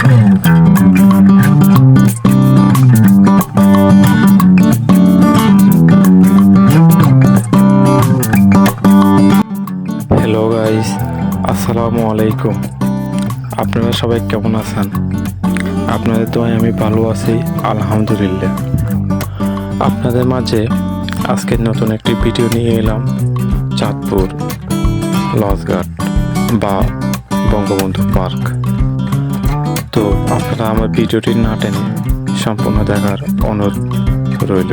Hello guys, আসসালামু আলাইকুম। আপনারা সবাই কেমন আছেন? আপনাদের দোয়ায় আমি ভালো আছি, আলহামদুলিল্লাহ। আপনাদের মাঝে আজকে নতুন একটি ভিডিও নিয়ে এলাম চাঁদপুর লঞ্চঘাট বা বঙ্গবন্ধু পার্ক। তো আপনারা আমার ভিডিওটি না টেনে সম্পূর্ণ দেখার অনুরোধ রইল।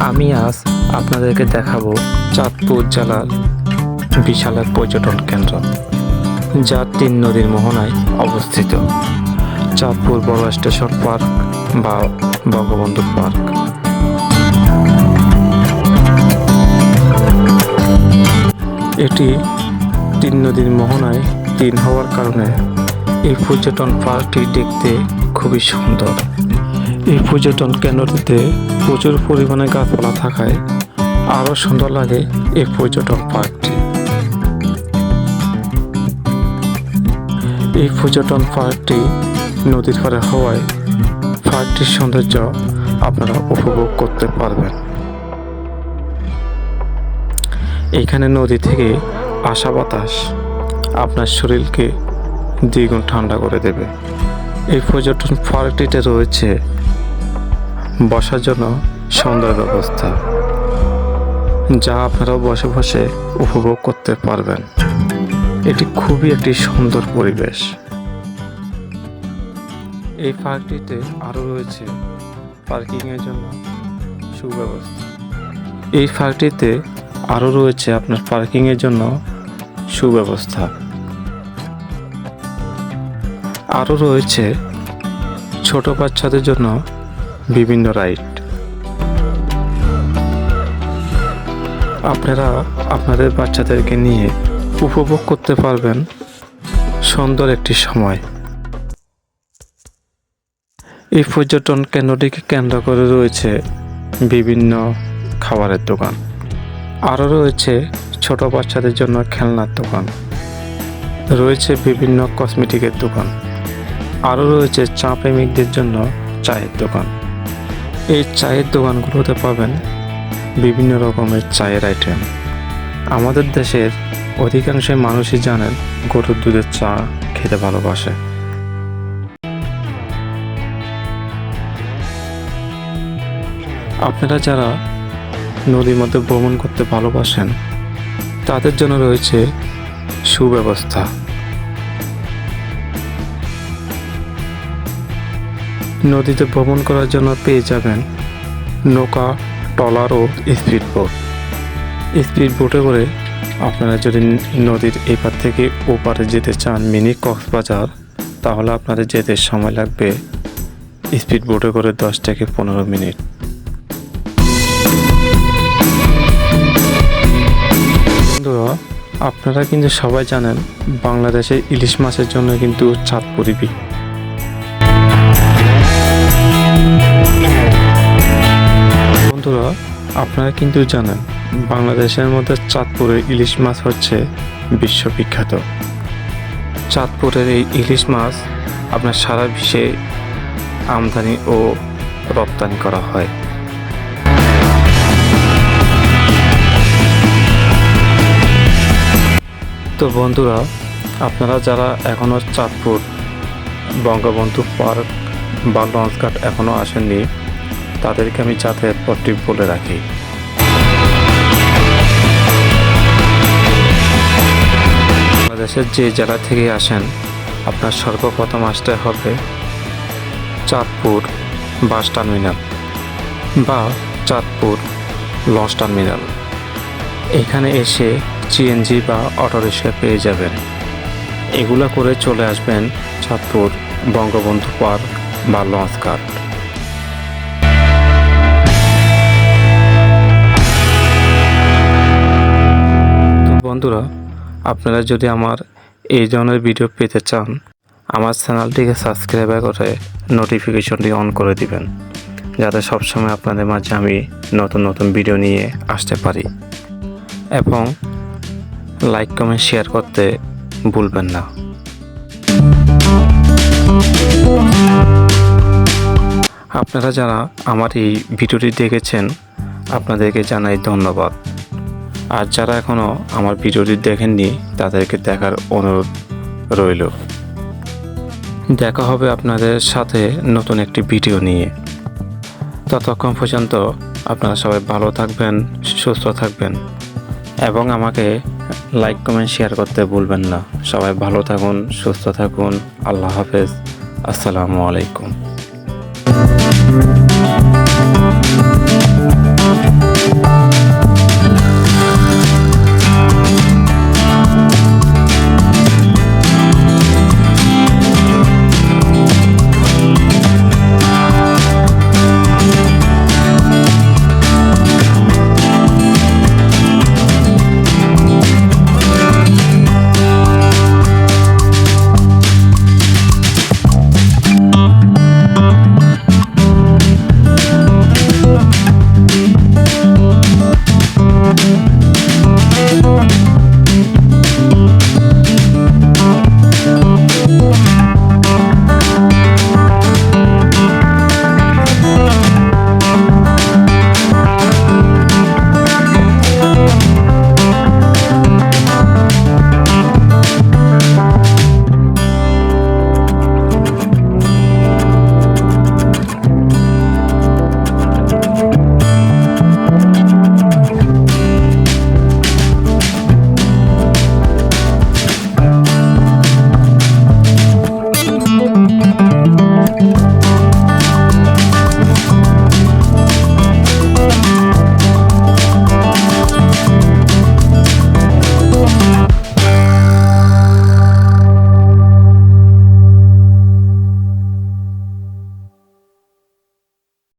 আমি আজ আপনাদেরকে দেখাবো চাঁদপুর জেলার বিশাল এক পর্যটন কেন্দ্র, যা 3 নদীর মোহনায় অবস্থিত, চাঁদপুর বড় স্টেশন পার্ক বা বঙ্গবন্ধু পার্ক। এটি 3 নদীর মোহনায় 3 হওয়ার কারণে এই পর্যটন পার্কটি দেখতে খুবই সুন্দর। এই পর্যটন কেন্দ্রটিতে প্রচুর পরিমাণে গাছপালা থাকায় আরও সুন্দর লাগে এই পর্যটন পার্কটি। এই পর্যটন পার্কটি নদীর পাড়ে হওয়ায় পার্কটির সৌন্দর্য আপনারা উপভোগ করতে পারবেন। এখানে নদী থেকে আসা বাতাস আপনার শরীরকে দ্বিগুণ ঠান্ডা করে দেবে। এই পর্যটন পার্কটিতে রয়েছে বসার জন্য সুন্দর ব্যবস্থা, যা আপনারা বসে বসে উপভোগ করতে পারবেন। এটি খুবই একটি সুন্দর পরিবেশ। এই পার্কটিতে আরও রয়েছে পার্কিংয়ের জন্য সুব্যবস্থা। এই পার্কটিতে আরও রয়েছে আপনার পার্কিংয়ের জন্য সুব্যবস্থা। আরও রয়েছে ছোট বাচ্চাদের জন্য বিভিন্ন রাইড। আপনারা আপনাদের বাচ্চাদেরকে নিয়ে উপভোগ করতে পারবেন সুন্দর একটি সময়। এই পর্যটন কেন্দ্রটিকে কেন্দ্র করে রয়েছে বিভিন্ন খাবারের দোকান, আরও রয়েছে ছোট বাচ্চাদের জন্য খেলনার দোকান, রয়েছে বিভিন্ন কসমেটিকের দোকান, আরও রয়েছে চা প্রেমিকদের জন্য চায়ের দোকান। এই চায়ের দোকানগুলোতে পাবেন বিভিন্ন রকমের চায়ের আইটেম। আমাদের দেশের অধিকাংশ মানুষই জানেন গরুর দুধের চা খেতে ভালোবাসে। আপনারা যারা নদীর মধ্যে ভ্রমণ করতে ভালোবাসেন তাদের জন্য রয়েছে সুব্যবস্থা। নদীতে ভ্রমণ করার জন্য পেয়ে যাবেন নৌকা, ট্রলার ও স্পিড বোট। স্পিড বোটে করে আপনারা যদি নদীর এপার থেকে ওপারে যেতে চান মিনি কক্সবাজার, তাহলে আপনাদের যেতে সময় লাগবে স্পিড বোটে করে 10 থেকে 15 মিনিট। বন্ধুরা, আপনারা কিন্তু সবাই জানেন বাংলাদেশে ইলিশ মাছের জন্য কিন্তু চাঁদপুরই বন্ধুরা, আপনারা কিন্তু জানেন বাংলাদেশের মধ্যে চাঁদপুরের ইলিশ মাছ হচ্ছে বিশ্ববিখ্যাত। চাঁদপুরের এই ইলিশ মাছ আপনার সারা বিশ্বে আমদানি ও রপ্তানি করা হয়। তো বন্ধুরা, আপনারা যারা এখনও চাঁদপুর বঙ্গবন্ধু পার্ক বা লঞ্চঘাট এখনও আসেননি, তাদেরকে আমি যাতায়াত পথটি বলে রাখি। বাংলাদেশের যে জেলা থেকে আসেন, আপনার সর্বপ্রথম আসতে হবে চাঁদপুর বাস টার্মিনাল বা চাঁদপুর লঞ্চ টার্মিনাল। এখানে এসে সিএনজি বা অটোরিক্সা পেয়ে যাবেন। এগুলো করে চলে আসবেন চাঁদপুর বঙ্গবন্ধু পার্ক বা লঞ্চঘাট। তো বন্ধুরা, আপনারা যদি আমার এই ধরনের ভিডিও পেতে চান, আমার চ্যানেলটিকে সাবস্ক্রাইব করে নোটিফিকেশনটি অন করে দিবেন, যাতে সবসময় আপনাদের মাঝে আমি নতুন নতুন ভিডিও নিয়ে আসতে পারি। এবং লাইক কমেন্ট শেয়ার করতে ভুলবেন না। আপনারা যারা আমার এই ভিডিওটি দেখেছেন আপনাদেরকে জানাই ধন্যবাদ। আর যারা এখনও আমার ভিডিওটি দেখেননি তাদেরকে দেখার অনুরোধ রইল। দেখা হবে আপনাদের সাথে নতুন একটি ভিডিও নিয়ে। ততক্ষণ পর্যন্ত আপনারা সবাই ভালো থাকবেন, সুস্থ থাকবেন এবং আমাকে লাইক কমেন্ট শেয়ার করতে ভুলবেন না। সবাই ভালো থাকুন, সুস্থ থাকুন। আল্লাহ হাফেজ। আসসালামু আলাইকুম।